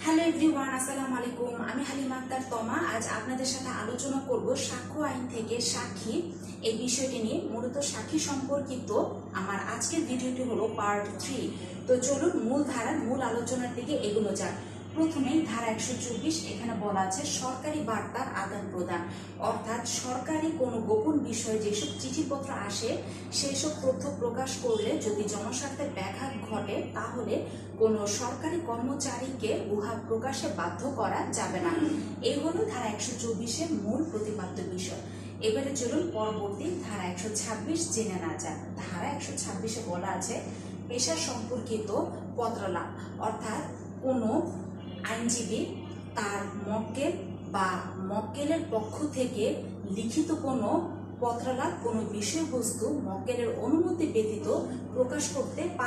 Hello everyone, আসসালামু আলাইকুম। আমি হালিমা আক্তার তমা। আজ আপনাদের সাথে আলোচনা করব সাক্ষ্য আইন থেকে সাক্ষী এই বিষয়টি নিয়ে। মূলত সাক্ষী সম্পর্কিত আমার আজকের ভিডিওটি হলো পার্ট 3। তো চলুন মূল ধারার মূল আলোচনার দিকে এগোনো যাক। প্রথমেই ধারা 124, এখানে বলা আছে সরকারি বার্তার আদান প্রদান, অর্থাৎ সরকারি কোনো গোপন বিষয়ে যেসব চিঠিপত্র আসে সেসব তথ্য প্রকাশ করলে যদি জনস্বার্থের ব্যাঘাত ঘটে তাহলে কোনো সরকারি কর্মচারীকে উহা প্রকাশে বাধ্য করা যাবে না। এই হলো ধারা 124-এর মূল প্রতিপাদ্য বিষয়। এবারে চলুন পরবর্তী ধারা 126 জেনে না যাক। ধারা 126-এ বলা আছে পেশা সম্পর্কিত পত্রলাভ, অর্থাৎ কোনো আইনজীবী তার মক্কেল বা মক্কেলের পক্ষ থেকে লিখিত কোনো পত্রলাভ কোনো বিষয়বস্তু মক্কেলের অনুমতি ব্যতীত প্রকাশ করতে পারে।